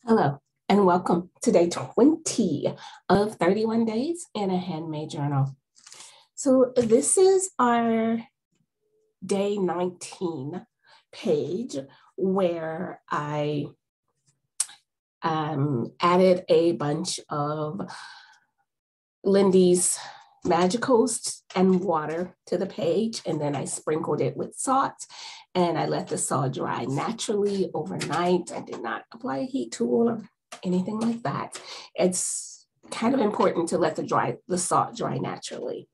Hello, and welcome to day 20 of 31 days in a handmade journal. So this is our day 19 page where I added a bunch of Lindy's Magicals and water to the page, and then I sprinkled it with salt, and I let the salt dry naturally overnight. I did not apply a heat tool or anything like that. It's kind of important to let the salt dry naturally.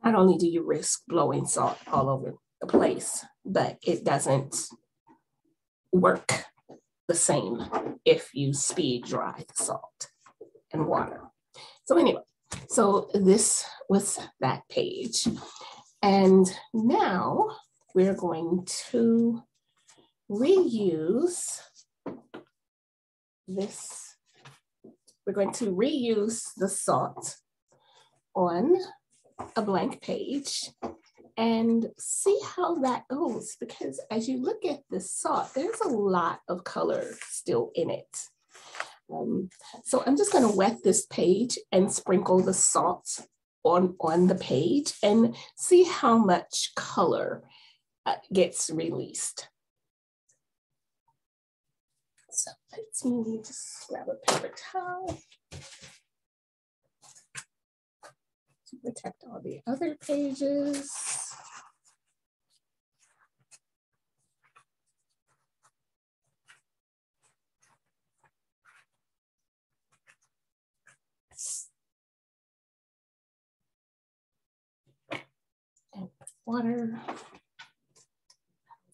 Not only do you risk blowing salt all over the place, but it doesn't work the same if you speed dry the salt and water. So anyway, so this was that page. And now we're going to reuse this. We're going to reuse the salt on a blank page and see how that goes, because as you look at the salt, there's a lot of color still in it. So I'm just going to wet this page and sprinkle the salt on the page and see how much color gets released. So let's maybe just grab a paper towel to protect all the other pages. And water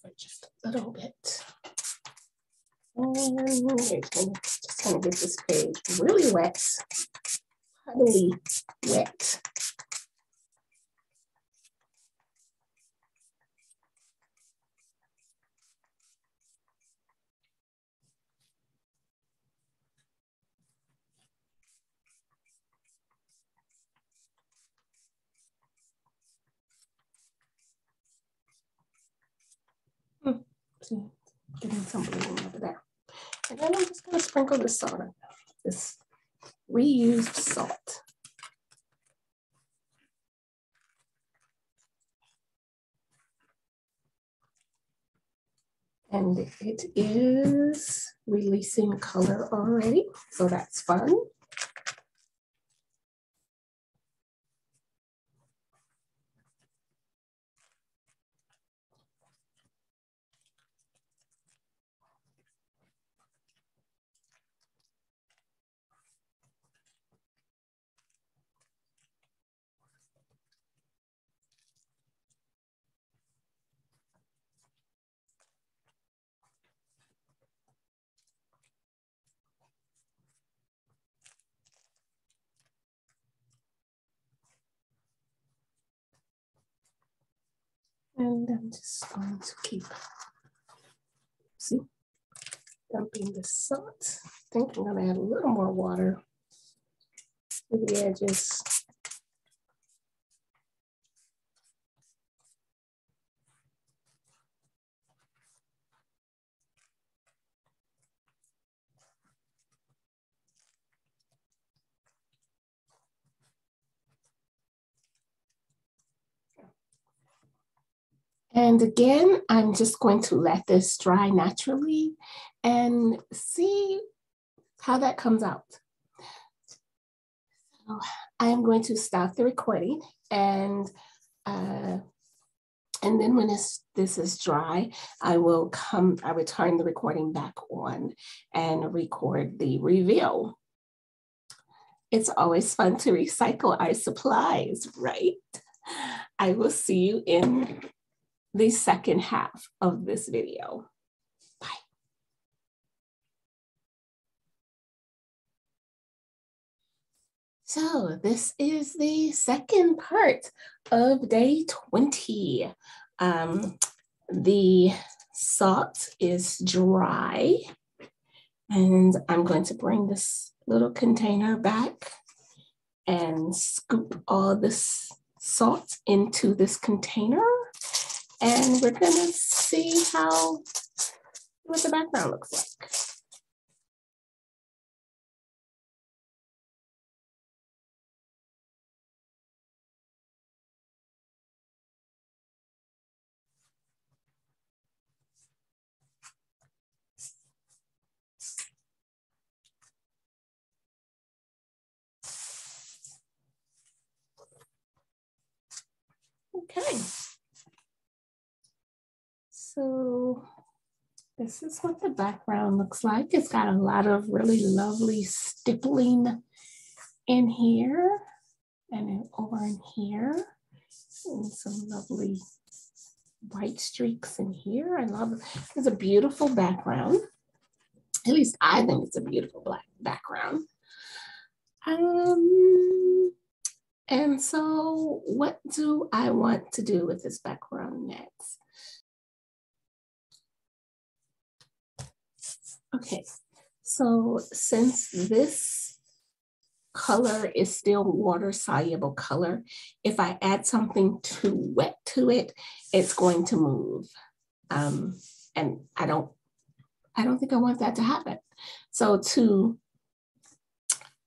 over just a little bit. And we're just gonna get this page really wet, puddly wet. See, getting some blue over there. And then I'm just going to sprinkle the salt on this reused salt. And it is releasing color already, so that's fun. And I'm just going to keep, dumping the salt. I think I'm going to add a little more water to the edges. And again, I'm just going to let this dry naturally and see how that comes out. So I am going to stop the recording, and then when this is dry, I will turn the recording back on and record the reveal. It's always fun to recycle our supplies, right? I will see you in the second half of this video. Bye. So this is the second part of day 20. The salt is dry, and I'm going to bring this little container back and scoop all this salt into this container. And we're gonna see how what the background looks like. Okay, so this is what the background looks like. It's got a lot of really lovely stippling in here and then over in here, and some lovely white streaks in here. I love it. It's a beautiful background. At least I think it's a beautiful black background. And so what do I want to do with this background next? Okay, so since this color is still water soluble color, if I add something too wet to it, it's going to move. And I don't think I want that to happen. So to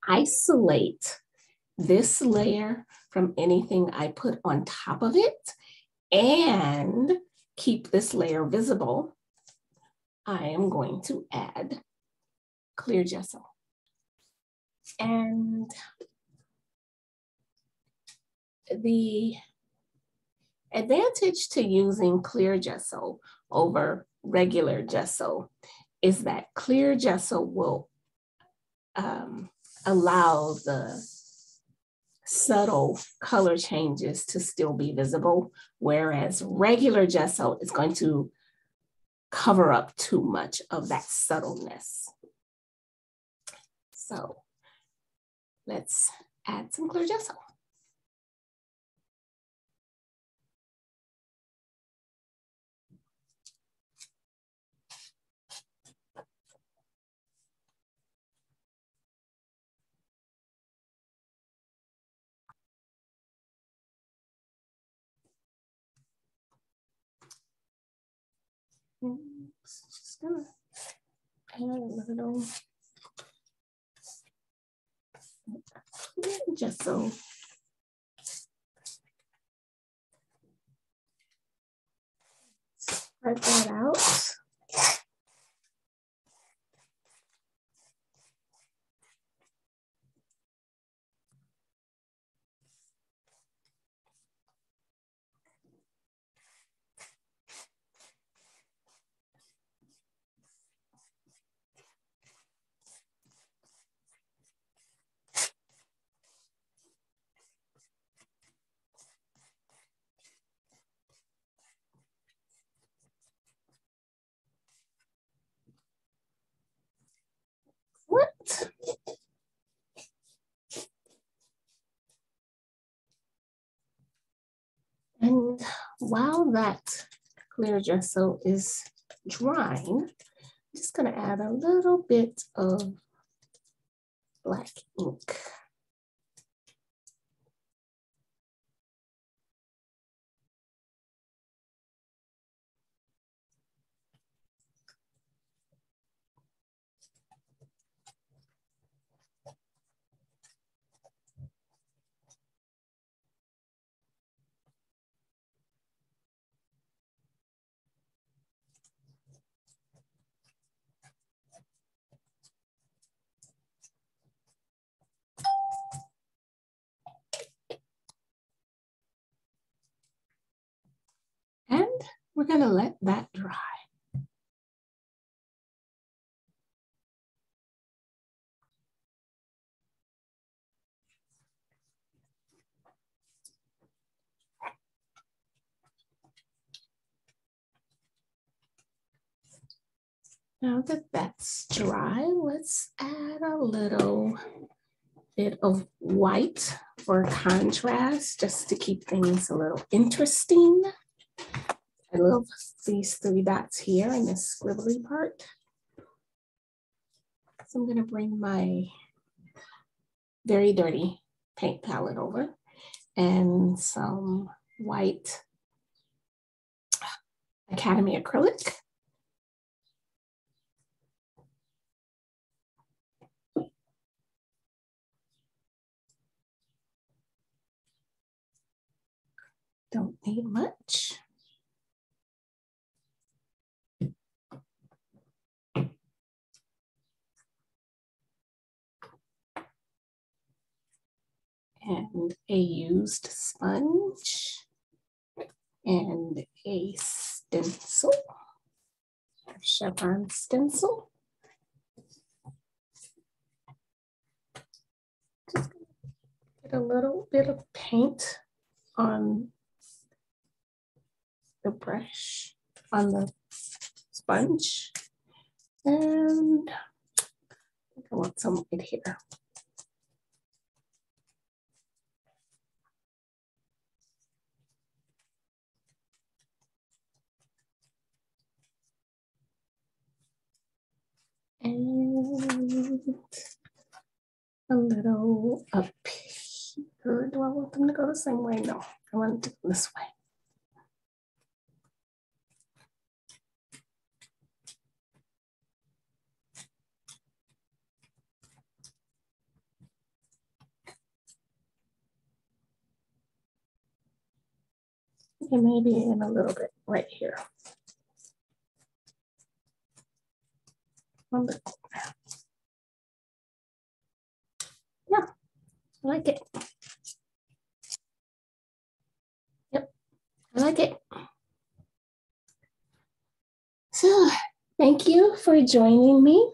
isolate this layer from anything I put on top of it and keep this layer visible, I am going to add clear gesso. And the advantage to using clear gesso over regular gesso is that clear gesso will allow the subtle color changes to still be visible, whereas regular gesso is going to cover up too much of that subtleness. So let's add some clear gesso. Just gonna add a little gesso. Spread that out. What? And while that clear gesso is drying, I'm just gonna add a little bit of black ink. And we're gonna let that dry. Now that that's dry, let's add a little bit of white for contrast, just to keep things a little interesting. I love these 3 dots here in this squiggly part. So I'm gonna bring my very dirty paint palette over and some white Academy acrylic. don't need much. And a used sponge and a stencil, a chevron stencil. Just get a little bit of paint on the brush, on the sponge, and I want some right here. And a little up here. Do I want them to go the same way? No, I want to go this way. And maybe in a little bit right here. On the corner. Yeah, I like it. Yep, I like it. So thank you for joining me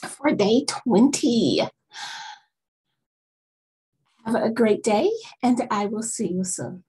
for day 20. Have a great day, and I will see you soon.